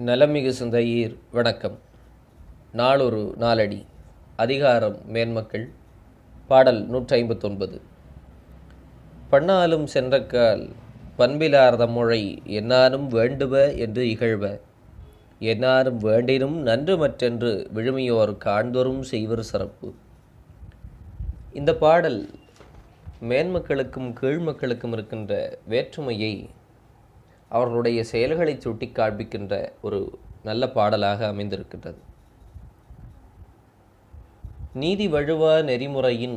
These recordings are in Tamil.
நலமிகு சிந்தையீர் வணக்கம். நாளொரு நாளடி. அதிகாரம் மேன்மக்கள். பாடல் 159. பண்ணாலும் சென்றக்கால் பண்பிலார் தம்முழை என்னாரும் வேண்டுவ என்று இகழ்வ என்னாரும் வேண்டினும் நன்று மற்றென்று விழுமியோர் காண்தொறும் செய்வர் சிறப்பு. இந்த பாடல் மேன்மக்களுக்கும் கீழ்மக்களுக்கும் இருக்கின்ற வேற்றுமையை அவர்களுடைய செயல்களை சுட்டி காண்பிக்கின்ற ஒரு நல்ல பாடலாக அமைந்திருக்கின்றது. நீதி வழுவா நெறிமுறையின்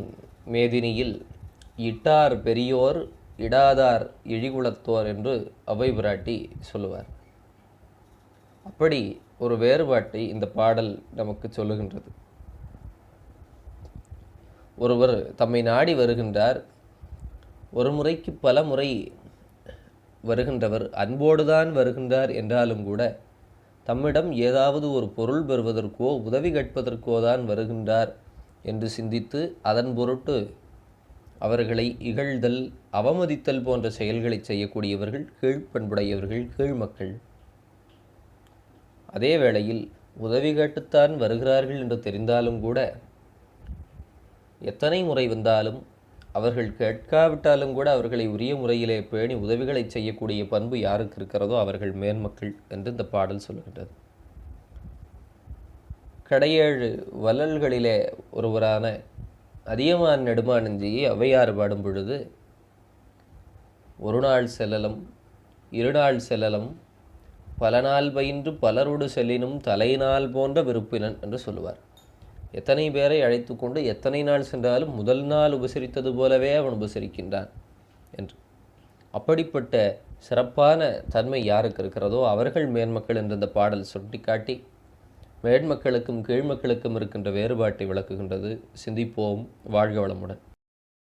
மேதினியில் இட்டார் பெரியோர் இடாதார் இழிகுலத்தோர் என்று அவை பிராட்டி சொல்லுவார். அப்படி ஒரு வேறுபாட்டை இந்த பாடல் நமக்கு சொல்லுகின்றது. ஒருவர் தம்மை நாடி வருகின்றார். ஒரு முறைக்கு பல முறை வருகின்றவர் அன்போடுதான் வருகின்றார் என்றாலும் கூட தம்மிடம் ஏதாவது ஒரு பொருள் பெறுவதற்கோ உதவி கேட்பதற்கோ தான் வருகின்றார் என்று சிந்தித்து அதன் பொருட்டு அவர்களை இகழ்தல், அவமதித்தல் போன்ற செயல்களை செய்யக்கூடியவர்கள் கீழ்ப்பண்புடையவர்கள், கீழ்மக்கள். அதே வேளையில் உதவி கேட்டுத்தான் வருகிறார்கள் என்று தெரிந்தாலும் கூட எத்தனை முறை வந்தாலும் அவர்கள் கேட்காவிட்டாலும் கூட அவர்களை உரிய முறையிலே பேணி உதவிகளை செய்யக்கூடிய பண்பு யாருக்கு இருக்கிறதோ அவர்கள் மேன்மக்கள் என்று இந்த பாடல் சொல்லுகின்றது. கடையேழு வள்ளல்களிலே ஒருவரான அதியமான் நெடுமானஞ்சியை ஔவையார் பாடும் பொழுது, ஒரு நாள் செல்லலம் இருநாள் செல்லலம் பல நாள் பயின்று பலரோடு செல்லினும் தலைநாள் போன்ற விருப்பினன் என்று சொல்லுவார். எத்தனை பேரை அழைத்து கொண்டு எத்தனை நாள் சென்றாலும் முதல் நாள் உபசரித்தது போலவே அவன் உபசரிக்கின்றான் என்று. அப்படிப்பட்ட சிறப்பான தன்மை யாருக்கு இருக்கிறதோ அவர்கள் மேன்மக்கள் என்று இந்த பாடல் சுட்டிக்காட்டி மேன்மக்களுக்கும் கீழ்மக்களுக்கும் இருக்கின்ற வேறுபாட்டை விளக்குகின்றது. சிந்திப்போம். வாழ்க வளமுடன்.